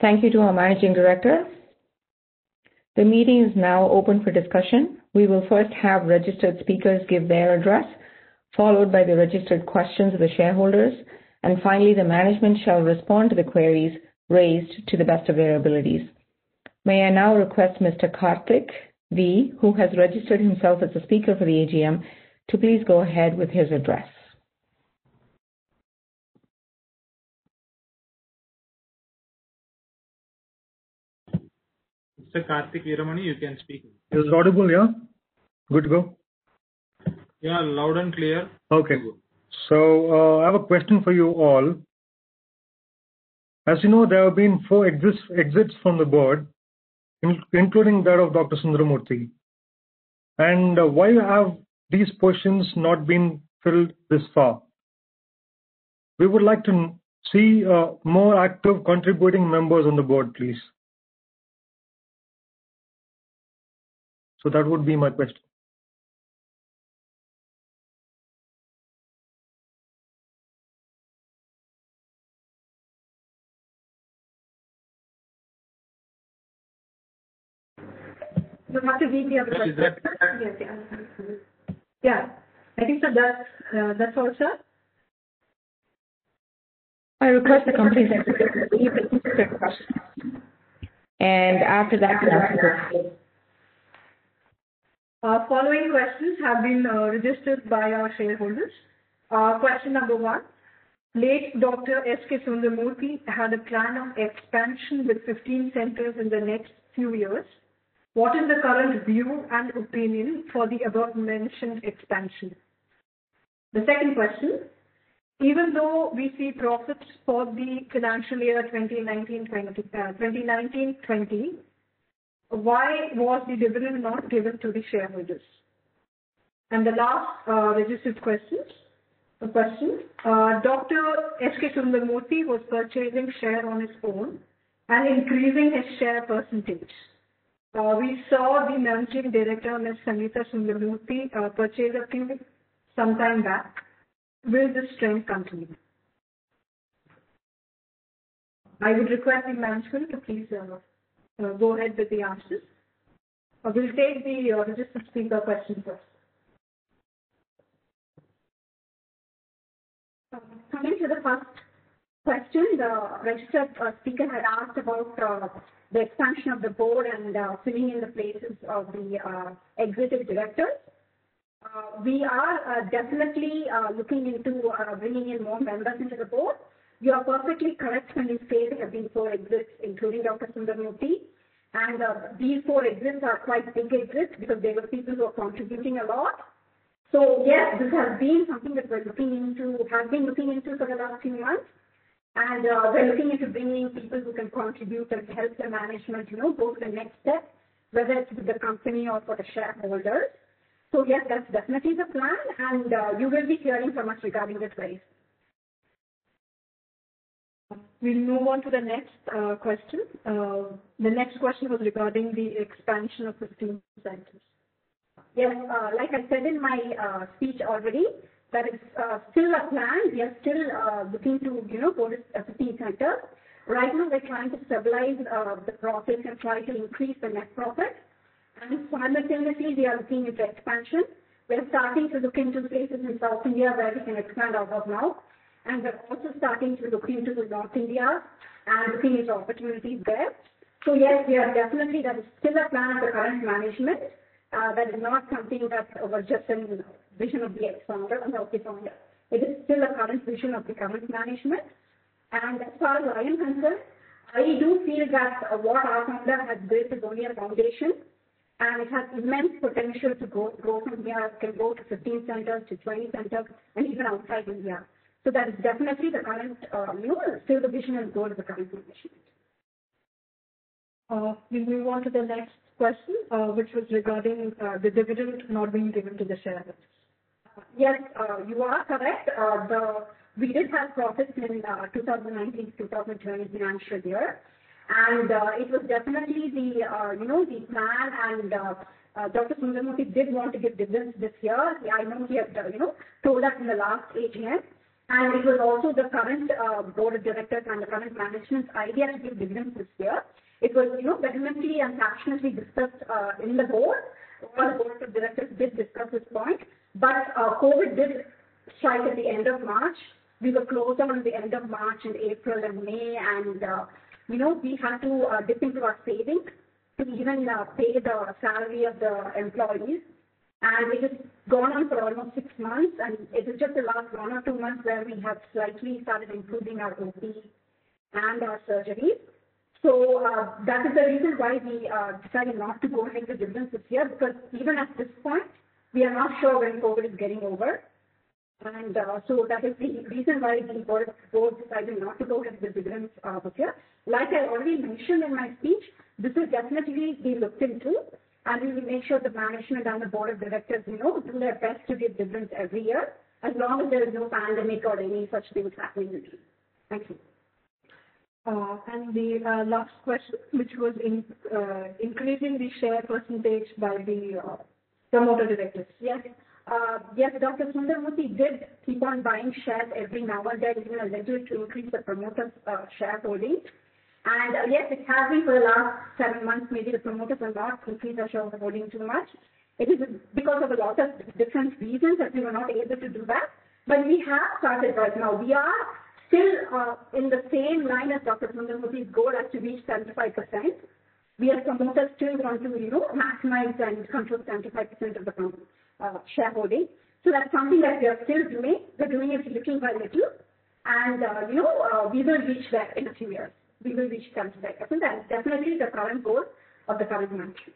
Thank you to our Managing Director. The meeting is now open for discussion. We will first have registered speakers give their address, followed by the registered questions of the shareholders, and finally the management shall respond to the queries raised to the best of their abilities. May I now request Mr. Karthik V., who has registered himself as a speaker for the AGM, to please go ahead with his address. Mr. Karthik Veeramani, you can speak. Is it audible, yeah? Good to go? Yeah, loud and clear. Okay. So I have a question for you all. As you know, there have been 4 exits from the board, including that of Dr. Sundaramurthy. And why have these positions not been filled this far? We would like to see more active contributing members on the board, please. So that would be my question. You have to read the other question. Yeah, I think so that's all, sir. I request the company secretary to read the question. And after that, following questions have been registered by our shareholders. Question number 1. Late Dr. S.K. Sundaramurthy had a plan of expansion with 15 centers in the next few years. What is the current view and opinion for the above mentioned expansion? The second question. Even though we see profits for the financial year 2019-20, why was the dividend not given to the shareholders? And the last registered question. Dr. S.K. Sundaramurthy was purchasing share on his own and increasing his share percentage. We saw the managing director, Ms. Sangeeta Sundaramurthy, purchase a few some time back. Will this trend continue? I would request the management to please go ahead with the answers. We'll take the registered speaker question first. Coming to the first question, the registered speaker had asked about the expansion of the board and filling in the places of the executive directors. We are definitely looking into bringing in more members into the board. You are perfectly correct when you say there have been 4 exits, including Dr. Sundaramurthy. And these 4 exits are quite big exits because they were people who are contributing a lot. So yes, this has been something that we're looking into, have been looking into for the last few months. And we're looking into bringing people who can contribute and help the management, go to the next step, whether it's with the company or for the shareholders. So yes, that's definitely the plan, and you will be hearing from us regarding this very soon. We'll move on to the next question. The next question was regarding the expansion of 15 centers. Yes, like I said in my speech already, that is still a plan. We are still looking to, go to 15 centers. Right now, we're trying to stabilize the profits and try to increase the net profit. And simultaneously, we are looking into expansion. We're starting to look into places in South India where we can expand out of now. And we're also starting to look into North India and looking into opportunities there. So yes, we are definitely, that is still a plan of the current management. That is not something that was just a vision of the ex-founder and the founder. It is still a current vision of the current management. And as far as I am concerned, I do feel that what our founder has built is only a foundation. And it has immense potential to grow from here. It can go to 15 centers, to 20 centers, and even outside India. So that is definitely the current, still the vision and goal of the current management. We'll move on to the next question, which was regarding the dividend not being given to the shareholders. Yes, you are correct. We did have profits in 2019-2020 financial year. And it was definitely the, the plan, and Dr. Sundaramurthy did want to give dividends this year. I know he had, told us in the last AGM. And it was also the current board of directors and the current management's idea to give dividends this year. It was, vehemently and passionately discussed in the board. All the board of directors did discuss this point, but COVID did strike at the end of March. We were closed on the end of March and April and May, and we had to dip into our savings to even pay the salary of the employees. And it has gone on for almost 6 months, and it is just the last 1 or 2 months where we have slightly started improving our OP and our surgeries. So that is the reason why we decided not to go ahead with dividends this year, because even at this point, we are not sure when COVID is getting over. And so that is the reason why the board decided not to go ahead with dividends this year. Like I already mentioned in my speech, this will definitely be looked into, and we will make sure the management and the board of directors, do their best to give dividends every year, as long as there is no pandemic or any such things happening. Thank you. And the last question, which was increasing the share percentage by the promoter directors. Yes. Yes, Dr. Sundaramurthy did keep on buying shares every now and then, even a little, to increase the promoters' shareholding. And yes, it has been for the last 7 months. Maybe the promoters are not increasing their shareholding too much. It is because of a lot of different reasons that we were not able to do that. But we have started right now. We are still in the same line as Dr. Sundaramurthy's goal as to reach 75%. We as promoters still want to, maximize and control 75% of the shareholding. So that's something that we are still doing. We're doing it little by little. And, we will reach that in a few years. We will reach 75%. That's definitely the current goal of the current management.